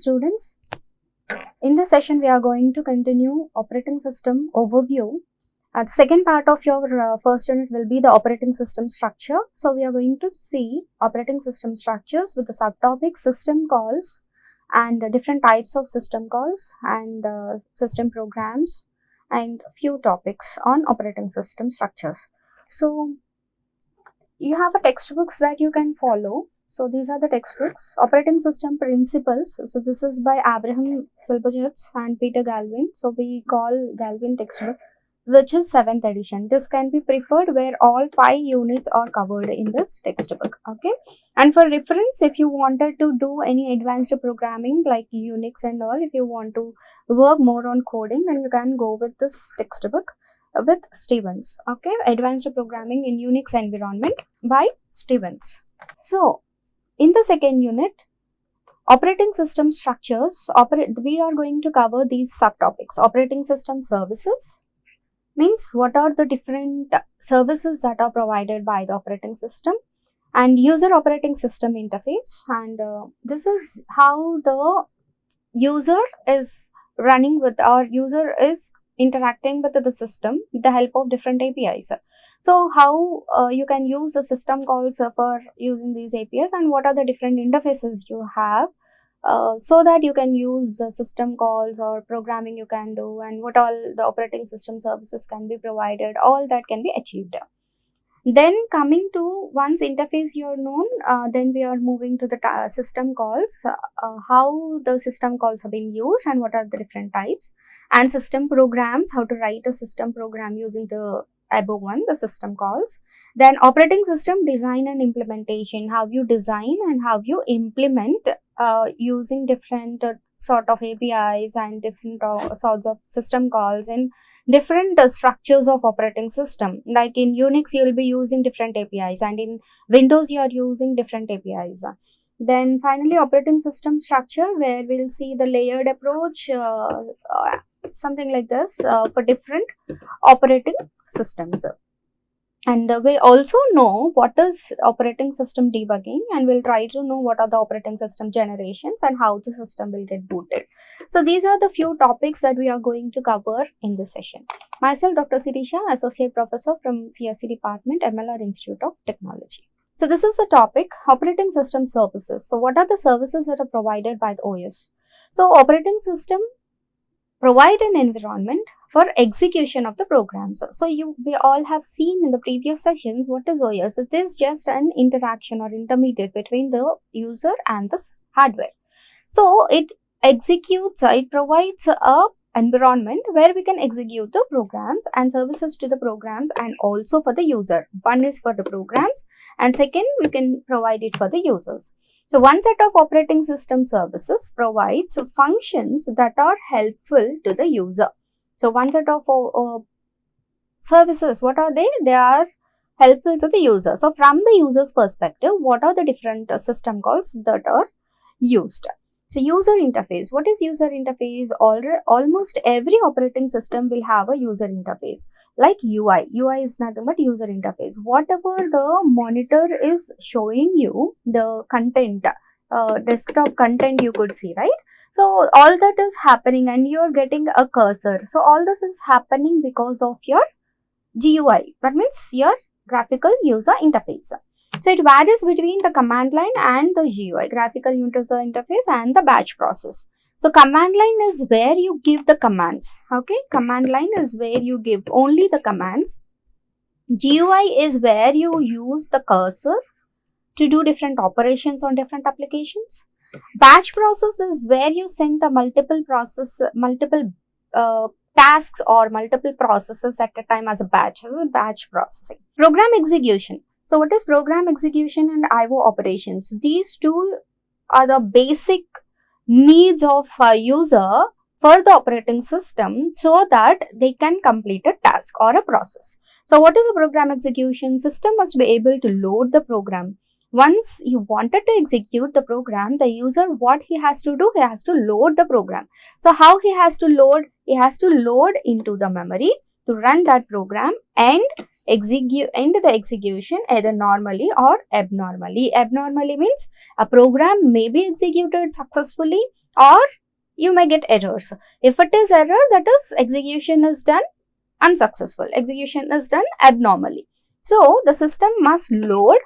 students. In this session, we are going to continue operating system overview. The second part of your first unit will be the operating system structure. So, we are going to see operating system structures with the subtopic system calls and different types of system calls and system programs and few topics on operating system structures. So, you have a textbooks that you can follow. So these are the textbooks. Operating System Principles. So this is by Abraham Silberschutz and Peter Galvin. So we call Galvin textbook, which is 7th edition. This can be preferred where all 5 units are covered in this textbook. Okay. And for reference, if you wanted to do any advanced programming like Unix and all, if you want to work more on coding, then you can go with this textbook with Stevens. Okay. Advanced Programming in Unix Environment by Stevens. So, in the second unit, operating system structures, we are going to cover these subtopics. Operating system services means what are the different services that are provided by the operating system, and user operating system interface, and this is how the user is running with, or user is interacting with the system with the help of different APIs. So, how you can use the system calls for using these APIs, and what are the different interfaces you have so that you can use system calls or programming you can do, and what all the operating system services can be provided, all that can be achieved. Then coming to once interface you are known, then we are moving to the system calls, how the system calls are being used and what are the different types, and system programs, how to write a system program using the above one, the system calls. Then operating system design and implementation, how you design and how you implement using different sort of APIs and different sorts of system calls in different structures of operating system. Like in Unix, you will be using different APIs, and in Windows, you are using different APIs. Then finally, operating system structure, where we'll see the layered approach, something like this for different operating systems. And we also know what is operating system debugging, and we'll try to know what are the operating system generations and how the system will get booted. So these are the few topics that we are going to cover in this session. Myself, Dr. Shirisha, Associate Professor from CSE Department, MLR Institute of Technology. So this is the topic, operating system services. So what are the services that are provided by the OS? So operating system provide an environment for execution of the programs. So we all have seen in the previous sessions what is OS. Is this just an interaction or intermediate between the user and the hardware? So it executes, it provides a environment where we can execute the programs and services to the programs and also for the user. One is for the programs and second we can provide it for the users. So one set of operating system services provides functions that are helpful to the user. So one set of services, what are they? They are helpful to the user. So from the user's perspective, what are the different system calls that are used? So user interface. What is user interface? Almost every operating system will have a user interface like UI. UI is nothing but user interface. Whatever the monitor is showing you, the content, desktop content you could see, right? So all that is happening and you're getting a cursor. So all this is happening because of your GUI. That means your graphical user interface. So it varies between the command line and the GUI, graphical user interface, and the batch process. So command line is where you give the commands. Okay, command line is where you give only the commands. GUI is where you use the cursor to do different operations on different applications. Batch process is where you send the multiple tasks or multiple processes at a time as a batch. This is batch processing. Program execution. So what is program execution and IO operations? These two are the basic needs of a user for the operating system so that they can complete a task or a process. So what is a program execution? System must be able to load the program. Once you wanted to execute the program, the user, what he has to do? He has to load the program. So how he has to load? He has to load into the memory. to run that program and end the execution either normally or abnormally. Abnormally means a program may be executed successfully or you may get errors. If it is error, that is execution is done unsuccessful. Execution is done abnormally. So the system must load,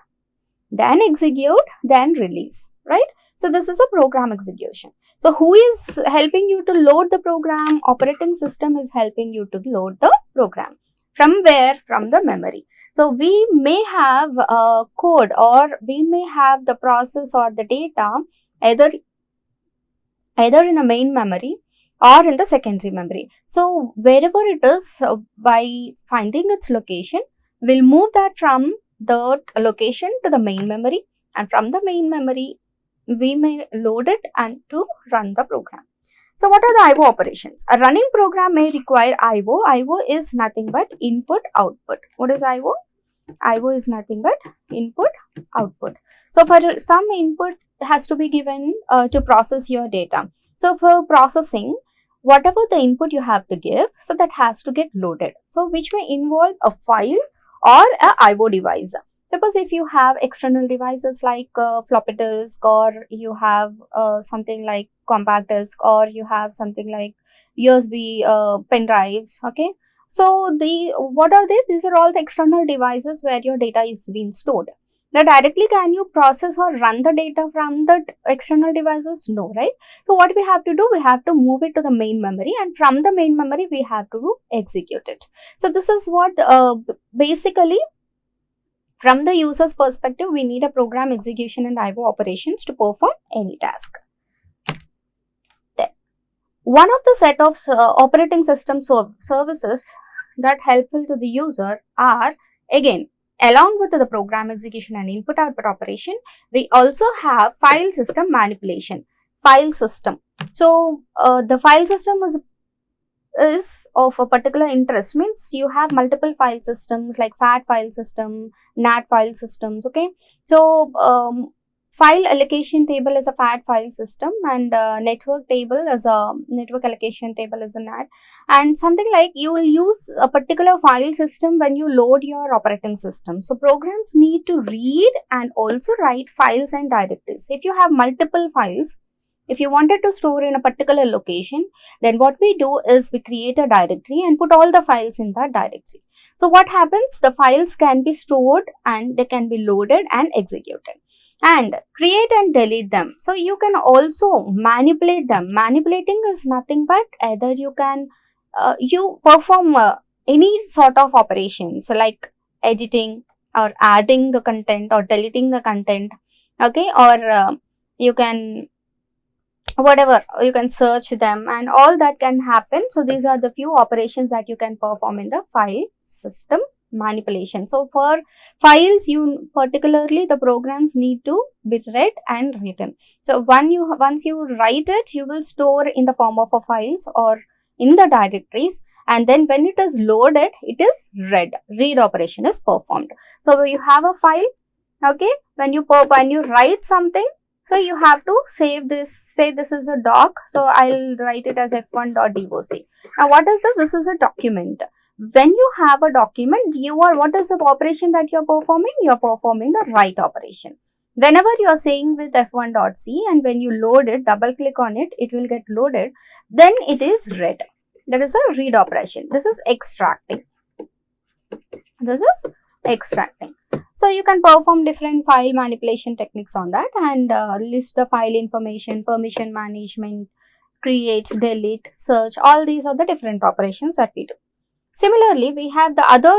then execute, then release, right? So this is a program execution. So who is helping you to load the program? Operating system is helping you to load the program. From where? From the memory. So we may have a code or we may have the process or the data either in a main memory or in the secondary memory. So wherever it is, by finding its location, we'll move that from the location to the main memory, and from the main memory we may load it and to run the program. So what are the IO operations? A running program may require IO. IO is nothing but input output. What is IO? IO is nothing but input output. So for some input has to be given to process your data. So for processing, whatever the input you have to give, so that has to get loaded. So which may involve a file or a IO device. Suppose if you have external devices like floppy disk, or you have something like compact disk, or you have something like USB pen drives, okay. So what are these? These are all the external devices where your data is being stored. Now directly can you process or run the data from the external devices? No, right? So what we have to do, we have to move it to the main memory, and from the main memory we have to execute it. So this is what basically, from the user's perspective, we need a program execution and IO operations to perform any task. Then, one of the set of operating system services that helpful to the user are, again, along with the program execution and input-output operation, we also have file system manipulation. File system. So, the file system is of a particular interest, means you have multiple file systems like FAT file system, NAT file systems, okay. So, file allocation table is a FAT file system, and network allocation table is a NAT, and something like you will use a particular file system when you load your operating system. So programs need to read and also write files and directories. If you have multiple files, if you wanted to store in a particular location, then what we do is we create a directory and put all the files in that directory. So what happens? The files can be stored and they can be loaded and executed. And create and delete them. So you can also manipulate them. Manipulating is nothing but either you can you perform any sort of operations like editing or adding the content or deleting the content, okay, or you can whatever, you can search them, and all that can happen. So these are the few operations that you can perform in the file system manipulation. So for files, particularly the programs need to be read and written. So once you write it, you will store in the form of a files or in the directories, and then when it is loaded, it is read operation is performed. So you have a file, okay, when you write something, so you have to save this, say this is a doc, so I'll write it as f1.doc. Now what is this? This is a document. When you have a document, what is the operation that you are performing? You are performing the write operation. Whenever you are saying with f1.c, and when you load it, double click on it, it will get loaded, then it is read. That is a read operation. This is extracting. So you can perform different file manipulation techniques on that, and list the file information, permission management, create, delete, search. All these are the different operations that we do. Similarly, we have the other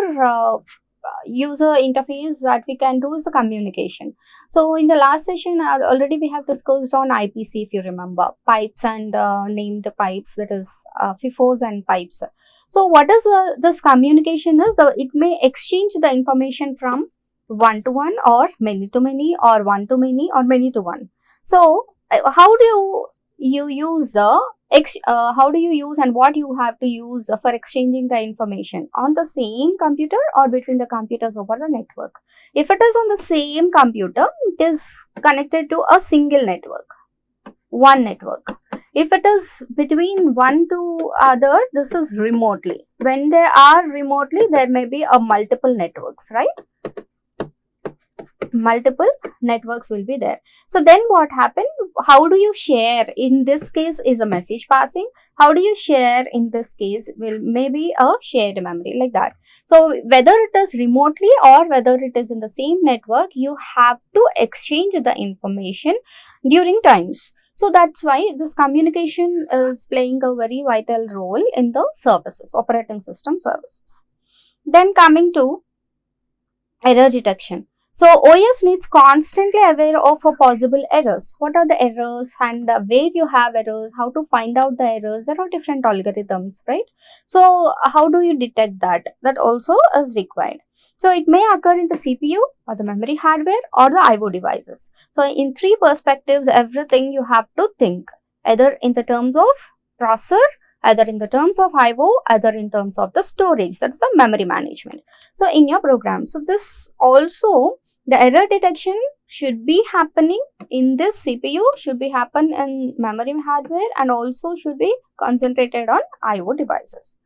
user interface that we can do is the communication. So in the last session, already we have discussed on IPC, if you remember, pipes and named the pipes, that is FIFOs and pipes. So what is this communication is? It may exchange the information from one to one, or many to many, or one to many, or many to one. So how do you use and what you have to use for exchanging the information on the same computer or between the computers over the network? If it is on the same computer, it is connected to a single network, one network. If it is between one to other, this is remotely. When they are remotely, there may be a multiple networks, right? Multiple networks will be there. So then what happened? How do you share? In this case is a message passing. How do you share? In this case will maybe a shared memory, like that. So whether it is remotely or whether it is in the same network, you have to exchange the information during times. So that's why this communication is playing a very vital role in the services, operating system services. Then coming to error detection. So OS needs constantly aware of possible errors. What are the errors and where you have errors, how to find out the errors. There are different algorithms, right? So how do you detect that? That also is required. So it may occur in the CPU or the memory hardware or the IO devices. So in three perspectives, everything you have to think, either in the terms of processor, either in the terms of IO, either in terms of the storage, that's the memory management. So in your program, so this also, the error detection should be happening in this CPU, should be happen in memory hardware, and also should be concentrated on IO devices.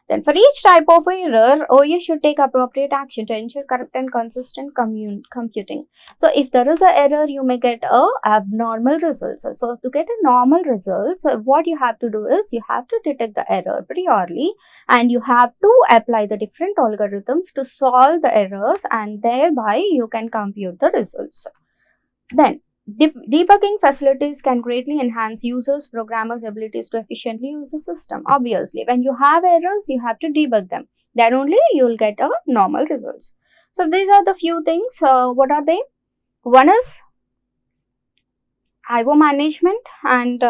Then for each type of error, OS should take appropriate action to ensure correct and consistent computing. So if there is an error, you may get a abnormal results. So to get a normal results, what you have to do is you have to detect the error priorly, and you have to apply the different algorithms to solve the errors, and thereby you can compute the results. Then debugging facilities can greatly enhance users, programmers' abilities to efficiently use the system. Obviously, when you have errors, you have to debug them. Then only you will get a normal results. So these are the few things. What are they? One is IO management, and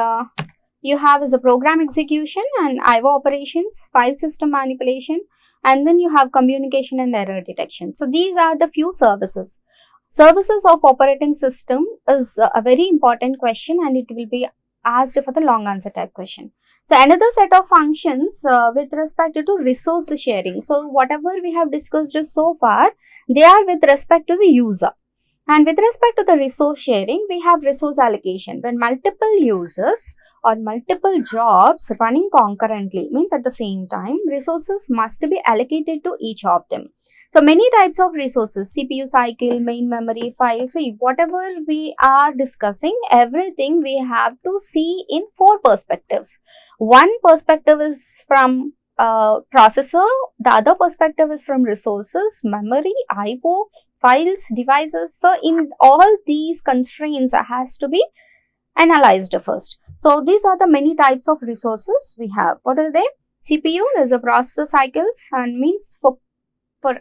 you have is a program execution and IO operations, file system manipulation, and then you have communication and error detection. So these are the few services. Services of operating system is a very important question, and it will be asked for the long answer type question. So another set of functions with respect to resource sharing. So whatever we have discussed so far, they are with respect to the user. And with respect to the resource sharing, we have resource allocation. When multiple users or multiple jobs running concurrently, means at the same time, resources must be allocated to each of them. So many types of resources, CPU cycle, main memory, file. So whatever we are discussing, everything we have to see in four perspectives. One perspective is from processor, the other perspective is from resources, memory, IO, files, devices. So in all these constraints has to be analyzed first. So these are the many types of resources we have. What are they? CPU is a processor cycles, and means for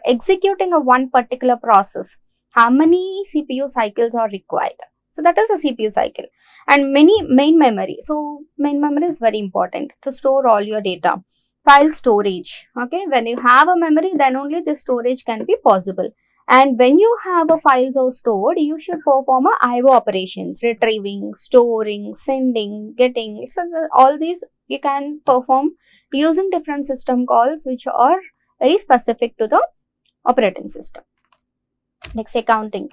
executing a one particular process, how many CPU cycles are required. So that is a CPU cycle. And main memory. So main memory is very important to store all your data. File storage. Okay, when you have a memory, then only the storage can be possible. And when you have a files or stored, you should perform a IO operations, retrieving, storing, sending, getting. So all these you can perform using different system calls which are very specific to the operating system. Next, accounting.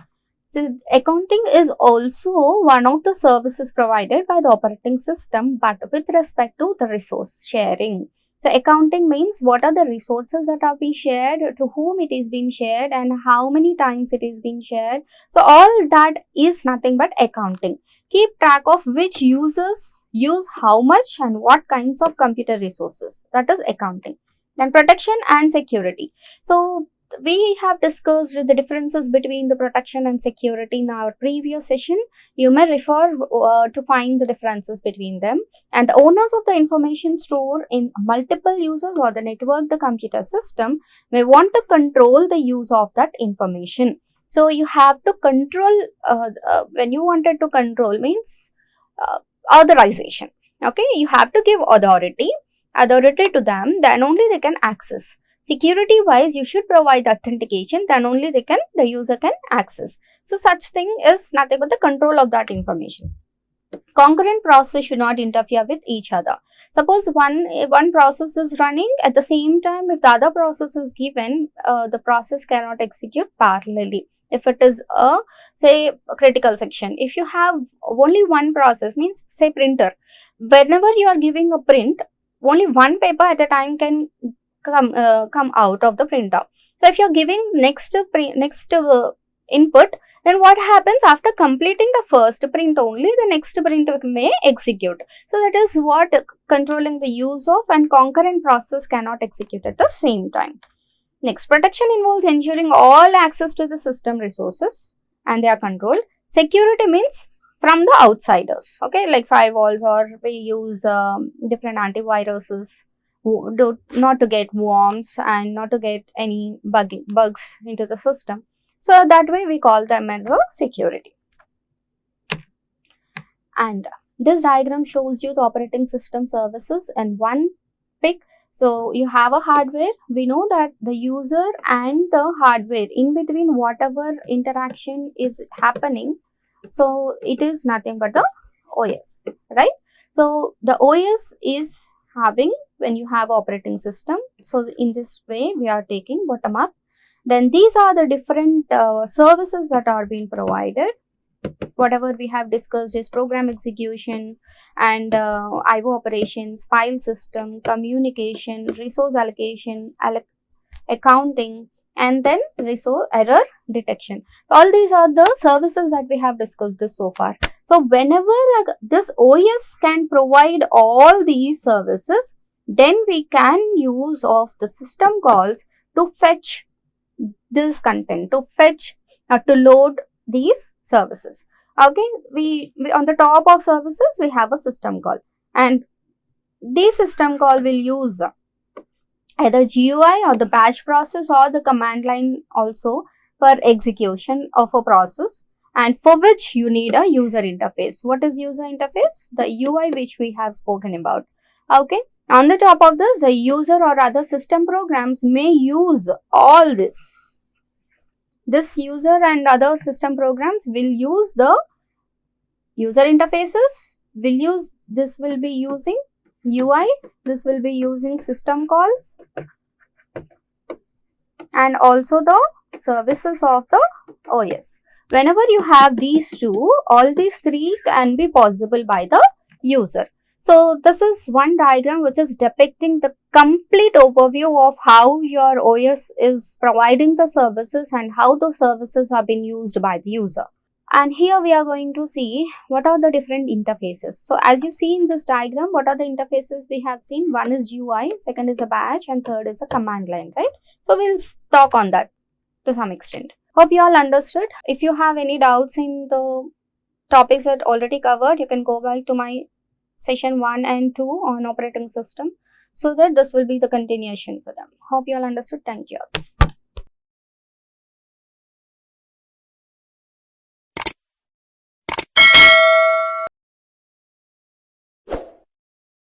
So accounting is also one of the services provided by the operating system, but with respect to the resource sharing. So accounting means what are the resources that are being shared, to whom it is being shared, and how many times it is being shared. So all that is nothing but accounting. Keep track of which users use how much and what kinds of computer resources. That is accounting. Then protection and security. So we have discussed the differences between the protection and security in our previous session. You may refer to find the differences between them. And the owners of the information stored in multiple users or the network, the computer system, may want to control the use of that information. So you have to control, when you wanted to control means authorization. Okay, you have to give authority to them, then only they can access. Security wise, you should provide authentication, then only the user can access. So such thing is nothing but the control of that information. Concurrent process should not interfere with each other. Suppose one process is running at the same time, if the other process is given, the process cannot execute parallelly. If it is a critical section, if you have only one process, means say printer, whenever you are giving a print, only one paper at a time can come out of the printer. So if you're giving next input, then what happens after completing the first print only, the next print may execute. So that is what controlling the use of and concurrent process cannot execute at the same time. Next, protection involves ensuring all access to the system resources and they are controlled. Security means from the outsiders, okay, like firewalls, or we use different antiviruses not to get worms and not to get any bugs into the system. So that way we call them as a security. And this diagram shows you the operating system services in one pic. So you have a hardware. We know that the user and the hardware, in between whatever interaction is happening, so it is nothing but the OS, right? So the OS is having, when you have operating system, so in this way we are taking bottom up. Then these are the different services that are being provided. Whatever we have discussed is program execution and IO operations, file system, communication, resource allocation, accounting, and then resource error detection. All these are the services that we have discussed so far. So whenever this OS can provide all these services, then we can use of the system calls to fetch this content, to fetch to load these services. Okay, we on the top of services we have a system call, and this system call will use either GUI or the batch process or the command line also for execution of a process, and for which you need a user interface. What is user interface? The UI which we have spoken about. Okay, on the top of this, the user or other system programs may use all this. This user and other system programs will use the user interfaces, this will be using UI, this will be using system calls, and also the services of the OS. Whenever you have these two, all these three can be possible by the user. So this is one diagram which is depicting the complete overview of how your OS is providing the services and how those services are being used by the user. And here we are going to see what are the different interfaces. So as you see in this diagram, what are the interfaces we have seen? One is UI, second is a batch, and third is a command line, right? So we'll talk on that to some extent. Hope you all understood. If you have any doubts in the topics that already covered, you can go back to my session 1 and 2 on operating system, so that this will be the continuation for them. Hope you all understood. Thank you all.